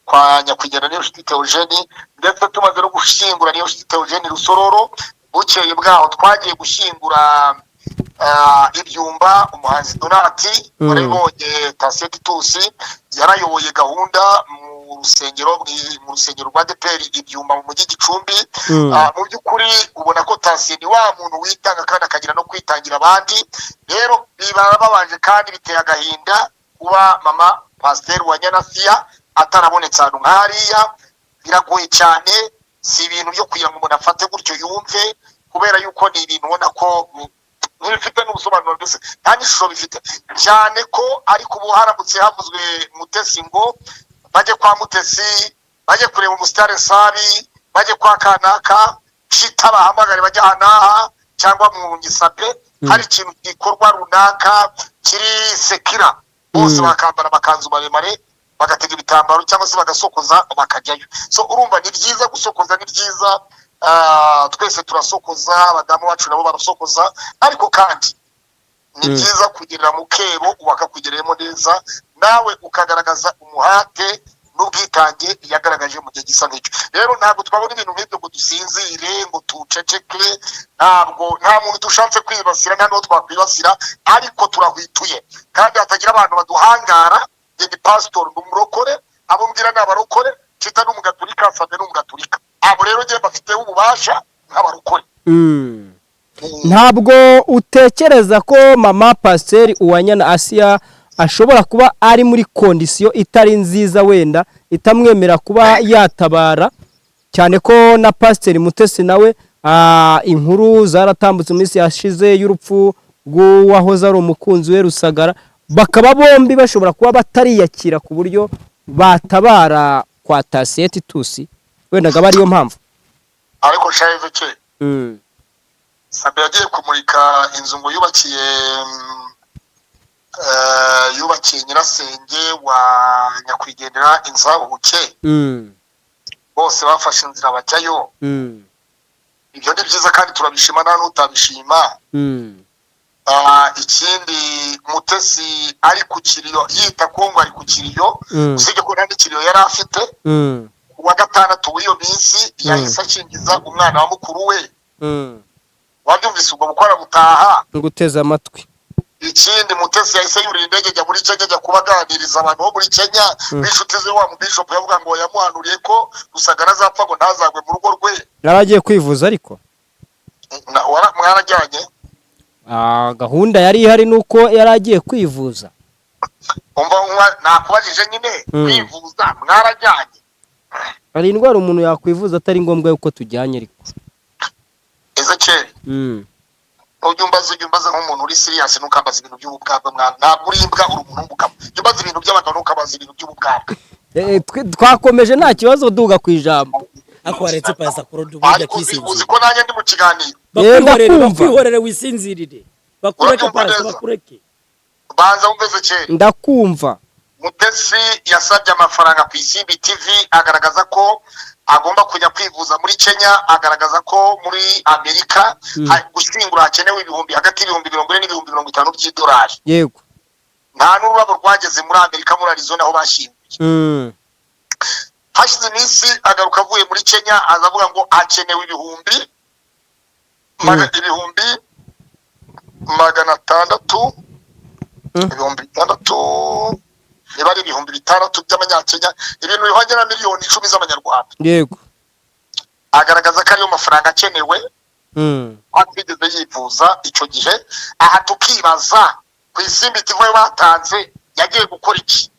kwa Nyakwigendera n'inshuti Theogene ndetse tumaze no gushyingura n'inshuti Theogene Rusororo bukeye bwaho twagiye gushyingura ibyumba umuhanzi Donati waribonye Tasiye Titus yarayoboye gahunda mu rusengero mu rusengero rwa DPR ibyumba mu mujyi Gicumbi. Mu by'ukuri ubona ko Tasi ni wa muntu witanga kandi akagira no kwitangira abandi. Rero babanje kandi biteye agahinda kuba mama Pasteur wa Nyanasiya atarabonetse ahantu nk'hariya. Biragoye cyane, si ibintu byo kugira ngo umuntu afate gutyo yumve, kubera yuko ni ibintu ubona ko bifite n'ubusobanuro byose nta n'ishusho bifite cyane ko ariko ubu haramutse havuzwe Mutesi ngo bajye kwa Mutesi, bajye kureba umusitari Sabi, bajye kwa kanaka shita bahamagare bajya hanaha cyangwa mu Ngisape, hari ikintu gikorwa runaka kiri sekira, bose bakambara amakanzu maremare bagatega ibitambaro cyangwa se bagasokoza bakajyayo. So urumva ni byiza gusokoza, ni byiza, twese turasokoza, abadamu bacu nabo barasokoza, ariko kandi ni byiza kugerera mu kebo wakakugereyemo neza, nawe ukagaragaza umuhate n'ubwitange yagaragaje mu gihe gisa nk'icyo. Rero ntabwo twabona ibintu nk'ibyo ngo dusinzire, ngo tuceceke, nta muntu dushatse kwibasira, nta n'uwo twakwibasira, ariko turahwituye kandi hatagira abantu baduhangara. Ndi pastor n'umurokore, abo mbwira n'abarokore, cita n'umugaturika, Sabe n'umugaturika, abo rero ngiye bafite ububasha nk'abarokore. Ntabwo utekereza ko mama Pasteur Uwanyana Asiya ashobora kuba ari muri kondisiyo itari nziza, wenda itamwemera kuba yatabara, cyane ko na Pasteur Mutesi nawe inkuru zaratambutse mu minsi yashize y'urupfu rw'uwahoze ari umukunzi we Rusagara, bakaba bombi bashobora kuba batariyakira ku buryo batabara kwa Tasi Tusi, wenda gaba ariyo mpamvu. Ariko shaje cye Sabe yagiye kumurika inzu ngo yubakiye nyirasenge wa nyakwigendera Inzabuke, bose bafashe inzira bajyayo. Ibyo ni byiza kandi turabishima, nta n'utabishima. Ikindi Mutesi ari ku kiriyo, yita ko ngo ari ku kiriyo, usibye ko nta n'ikiriyo yari afite. Uwa gatandatu w'iyo minsi yahise akingiza umwana wa mukuru we. Wabyumvise ubwo gukora gutaha nguteza amatwi. Ikindi Mutesi yahise yurira indege ajya muri Kenya, ajya kubaganiriza abantu bo muri Kenya b'inshuti ze. Wa mubishop yavuga ngo yamuhanuriye ko Rusagara azapfa ngo ntazagwe mu rugo rwe. Yaragiye kwivuza ariko mwarajyanye. Gahunda yari ihari nuko yaragiye kwivuza. Umva nakubajije nyine, kwivuza mwarajyanye? Hari indwara umuntu yakwivuza atari ngombwa yuko tujyanye ariko. Ezekiel, ujyumbaza nk'umuntu uri serious, nukambaza ibintu by'ububwabwa mwana. Ntabwo uri imbwa, uri umuntu w'umugabo. Ujyumbaza ibintu by'abagabo nukambaza ibintu by'ububwabwa. Twakomeje nta kibazo duga ku ijambo. Ako waretse pasa kurodu bujya kwisinzira. Uzi ko nanjye ndi mu kiganiro. Bakwihorere wisinzirire. Bakureke pasa, bakureke. Banza umveze cye. Ndakumva. Mutesi yasabye amafaranga ku Isimbi TV, agaragaza ko agomba kujya kwivuza muri Kenya, agaragaza ko muri Amerika gushyingura hakenewe ibihumbi hagati y'ibihumbi 40 n'ibihumbi 50 by'idolari. Yego. Nta n'ururabo rwageze muri Amerika, muri Arizona aho bashyinguye. Hashize iminsi agaruka avuye muri Kenya, azavuga ngo hakenewe ibihumbi 600, ibihumbi 600, niba ari ibihumbi 6 by'amanyakenya, ibintu bihwanye na miliyoni 10 z'amanyarwanda. Yego. Agaragaza ko ariyo mafaranga akenewe atigeze yivuza icyo gihe. Aha tukibaza ku Isimbi TV batanze yagiye gukora iki?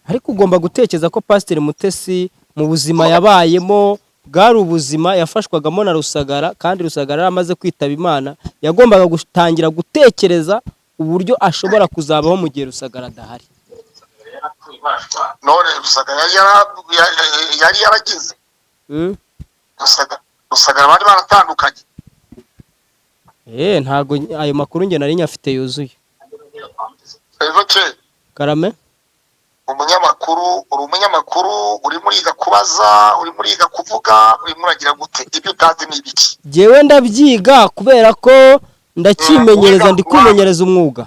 Ariko ugomba gutekereza ko Pasteur Mutesi mu buzima yabayemo bwari ubuzima yafashwagamo na Rusagara, kandi Rusagara amaze kwitaba Imana yagombaga gutangira gutekereza uburyo ashobora kuzabaho mu gihe Rusagara adahari. None Rusagara yari yaragize Rusagara bari baratandukanye. Ntago ayo makuru nge nari nyafite yuzuye. Karame, umunyamakuru uri muriga kubaza, uri muriga kuvuga, uri muragira gute? Ibyo utazi ni ibiki? Jewe ndabyiga kubera ko ndakimenyereza, ndi kwimenyereza umwuga.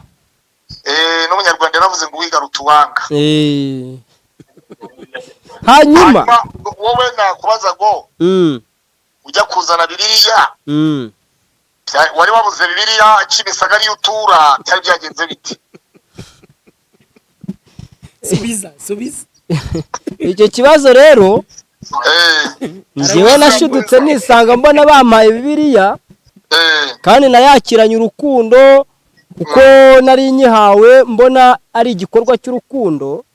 N'umunyarwanda yaravuze ngo wiga rutuwanga. Hanyuma wowe nakubaza ngo ujya kuzana Bibiliya, wari wabuze Bibiliya Kimisagara y'utura, cyari byagenze biti? Subiza. icyo kibazo rero Eh, njyewe nashidutse nisanga mbona bampaye bibiliya kandi nayakiranye urukundo kuko nari nyihawe mbona ari igikorwa cy'urukundo.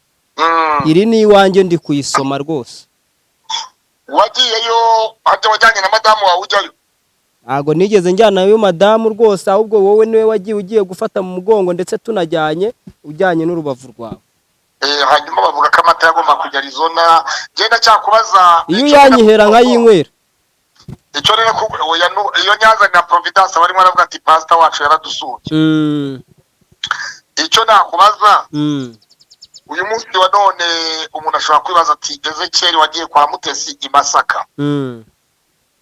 Iri ni iwanjye ndi kuyisoma rwose. wagiyeyo hajya wajyanye na madamu wawe ujyayo? Ntabwo nigeze njyana nayo madamu rwose, ahubwo wowe niwe ugiye gufata mu mugongo ndetse tunajyanye ujyanye n'urubavu rwawe. Hanyuma bavuga ko amata yagomba kujya Arizona. Genda cyakubaza iyo yanyihera nkayinywera. Icyo rero iyo nyaza na Providence barimo baravuga ati pastor wacu yaradusuye. Icyo nakubaza uyu munsi wa none umuntu ashobora kwibaza ati Ezekiel wagiye kwa Mutesi i Masaka.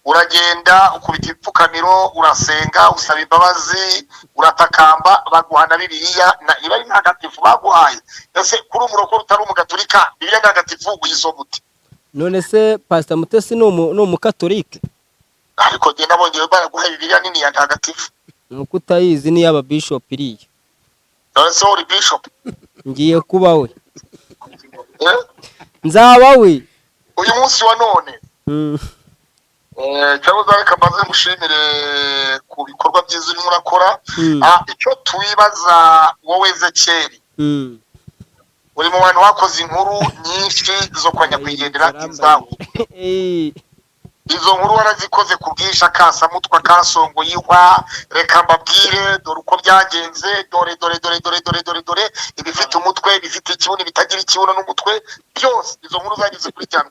Uragenda ukubita ipfukamiro, urasenga, usaba imbabazi, uratakamba, baguhana Bibiliya iba ari ntagatifu baguhaye. Ese kuri umurokore utari umugatolika Bibiliya ntagatifu uyisoma ute? None se Pastor Mutesi ni umukatolike? Ariko genda bongeye baraguha Bibiliya nini ya ntagatifu. Nuko utayizi ni y'aba bishop iriya. None se uri bishop? Ngiye kuba we. Nzaba we. Uyu munsi wa none cyangwa reka mbaze mushimire ku bikorwa byiza urimo urakora. Icyo twibaza wowe Ezekiel, uri mu bantu bakoze inkuru nyinshi zo kwa nyakwigendera izawe. Izo nkuru warazikoze ku bwisha kasamutwa kasongo yihwa. Reka mbabwire dore uko byagenze, dore ibifite umutwe, ibifite ikibuno, bitagira ikibuno n'umutwe, byose izo nkuru zagize kuri cyane.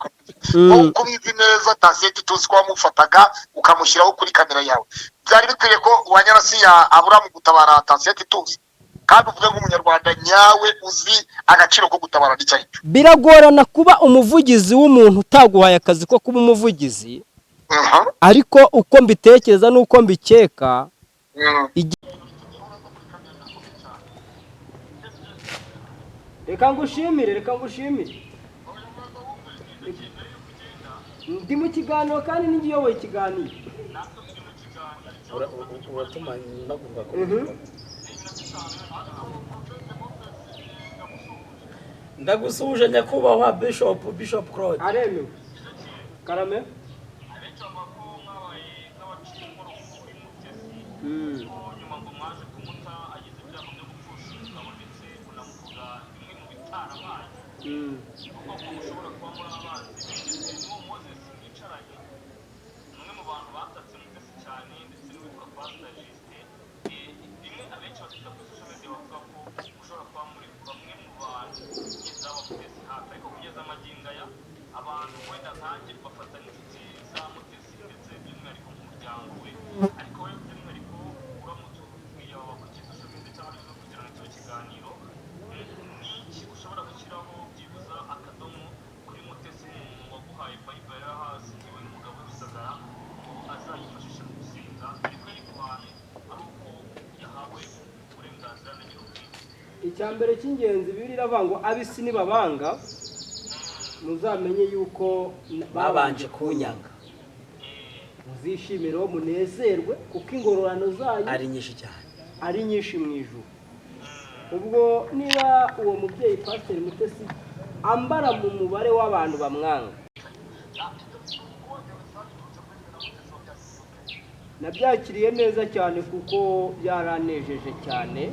Uko ubizi neza Taseti tuzi ko wamufataga ukamushyiraho kuri kamera yawe. Byari bikwiye ko wanyarasi ya abura mu gutabara Taseti tuzi, kandi uvuge nk'umunyarwanda nyawe uzi agaciro ko gutabara n'icyayi. Biragorana kuba umuvugizi w'umuntu utaguhaye akazi ko kuba umuvugizi. Ariko uko mbitekereza nuko mbikeka reka ngushimire ndi mu kiganiro kandi n'igiyoboye ikiganiro. uratuma ndagurwa ko ndagusuje nyakubahwa Bishop Claude. Aremewe karame. Icyambere cy'ingenzi Bibiliya iravuga ngo abisi nibabanga muzamenye yuko babanje kunyanga. Muzishimire munezerwe kuko ingororano zanyu ari nyinshi cyane, ari nyinshi mu ijuru. Ubwo niba uwo mubyeyi Pastor Mutesi ambara mu mubare w'abantu bamwanga, nabyakiriye neza cyane kuko byaranejeje cyane.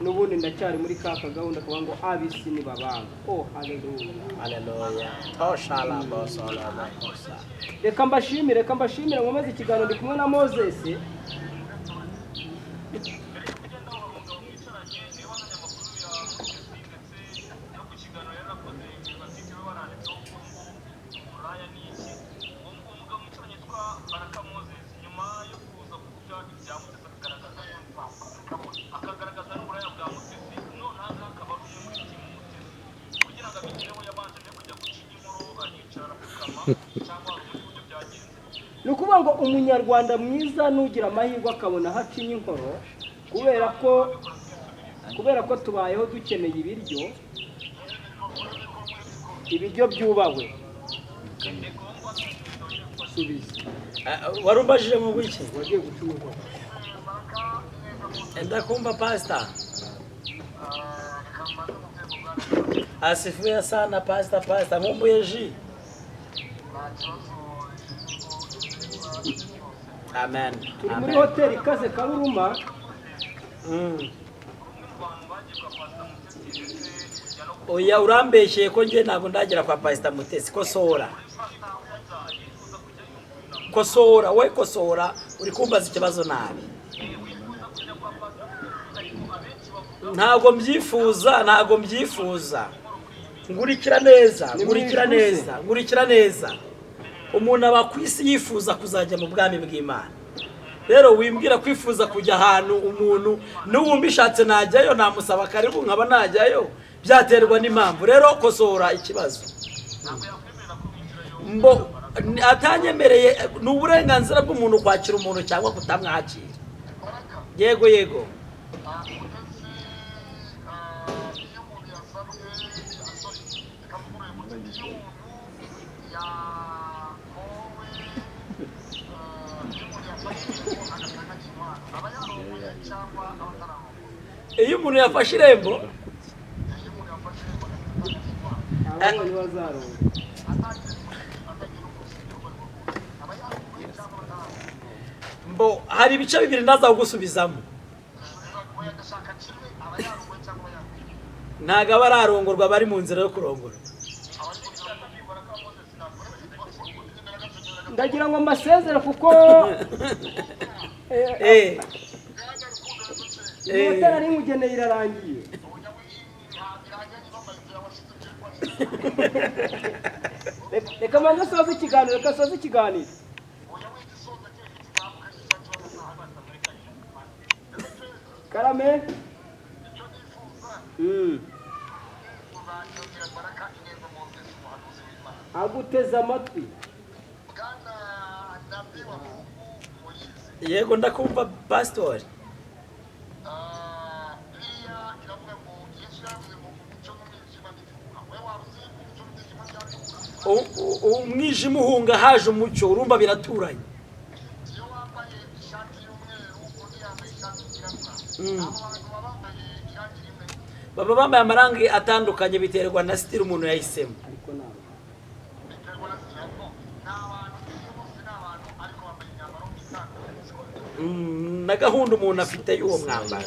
Nubundi ndacyari muri ka gahunda kuvuga ngo abisi nibabanga. Oh haleluya. Toshala bosola bosa. Reka mbashimire nkomeze ikiganiro ndi kumwe na Moses. Nukuvuga ngo umunyarwanda mwiza nugira amahirwe akabona hacinya inkoro kubera ko tubayeho dukeneye ibiryo byubawe. Subiza. Warumbajije mu biki? Wagiye gucuma inkoro. Ndakumva Pastor. Asifiwe sana pastor nkumbuye ji. Amen. turi muri hoteli ikaze Karuruma. Oya urambeshye ko nje ntabwo ndagera kwa Pastor Mutesi. Kosora we kosora uri kumbaza ikibazo nabi. Ntabwo mbyifuza. Ngurikira neza. Umuntu aba kwisi yifuza kuzajya mu bwami bw'Imana. Rero wimbwira kwifuza kujya ahantu umuntu n'uwumbishatse najyayo namusaba karibu nkaba najyayo byaterwa n'impamvu. Rero kosora ikibazo. Mbo atanyemereye n'uburenganzira bw'umuntu kwakira umuntu cyangwa kutamwakira. Yego. Iyo umuntu yafashe irembo mbo hari ibice bibiri ndaza kugusubizamo. Ntago bararongorwa bari mu nzira yo kurongora. Ndagira ngo mbasezere kuko hoteli ari mugeneye irarangiye. Reka manze soze ikiganiro. Karame. Aguteze amatwi. Yego ndakumva pastor. Umwijima uhunga haje umucyo urumva biraturanye. Baba bambaye amarangi atandukanye biterwa na style umuntu yahisemo. Na gahunda umuntu afite y'uwo mwambaro.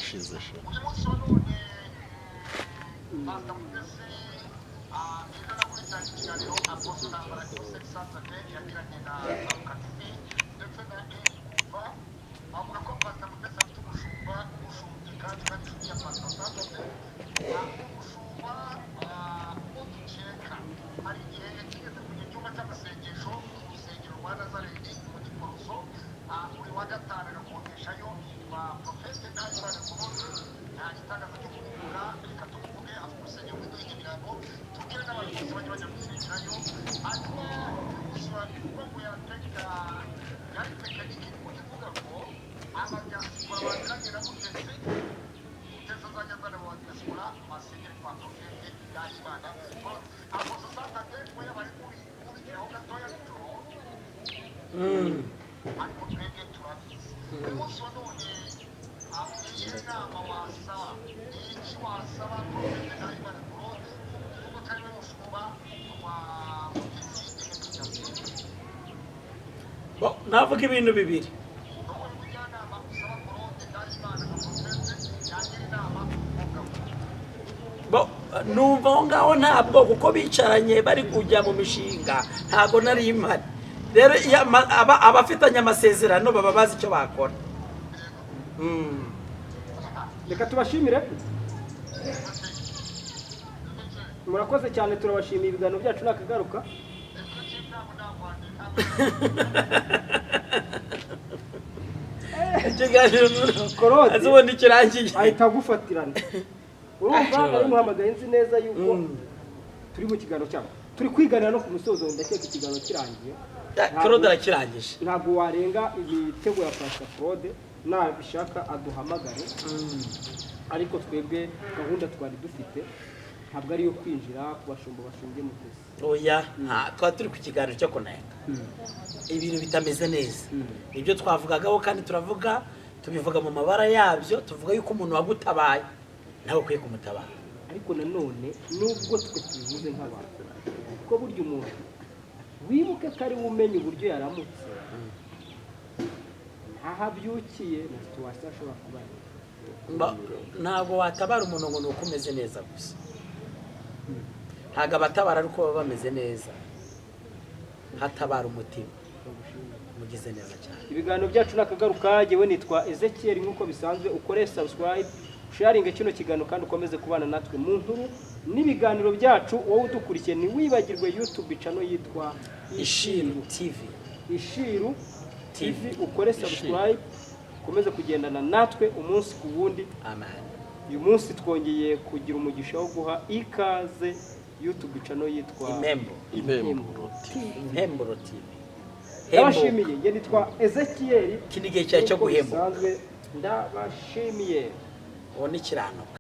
Navuga ibintu bibiri. Numva aho ngaho ntabwo kuko bicaranye bari kujya mu mishinga ntabwo nari impari. Rero abafitanye amasezerano baba bazi icyo bakora. Reka tubashimire. Murakoze cyane, turabashimiye. Ibiganiro byacu nakagaruka. Korode azubona ikirangiye ahita gufatirana. Urumva nari muhamagaye nzi neza yuko turi mu kiganiro cyabo. Turi kwiganira no ku musozo ndakeka ikiganiro kirangiye. Korode arakirangije. Ntabwo warenga ibitego ya Pastor Claude nabishaka aduhamagare. Ariko twebwe gahunda twari dufite ntabwo ari yo kwinjira ku bashumba bashumbye Mutesi. Oya, twa turi ku kiganiro cyo kunenga. Ibintu bitameze neza. Ibyo twavugagaho kandi tubivuga mu mabara yabyo, tuvuga yuko umuntu wagutabaye nawe ukwiye kumutabara. ariko nanone nubwo twe tubivuze nk'abantu kuko burya umuntu wibuke ko ari we umenya uburyo yaramutse ntaho abyukiye na situwasiyo ashobora kuba ntabwo watabara umuntu ngo ni uko umeze neza gusa, ntabwo abatabara ariko baba bameze neza, hatabara umutima mugize neza cyane. ibiganiro byacu nakagaruka yewe nitwa Ezekiel nk'uko bisanzwe ukore subscribe sharinge kino kiganiro kandi ukomeze kubana natwe mu nkuru n'ibiganiro byacu. wowe udukurikiye ntiwibagirwe YouTube channel yitwa Ishiru TV, Ishiru TV ukore subscribe ukomeze kugendana natwe umunsi ku wundi. amen. uyu munsi twongeye kugira umugisha wo guha ikaze YouTube channel yitwa Impemburo TV. ndabashimiye nge nitwa Ezekiel Iki ni igihe cyawe cyo guhembuka. ndabashimiye uwo ni kirano.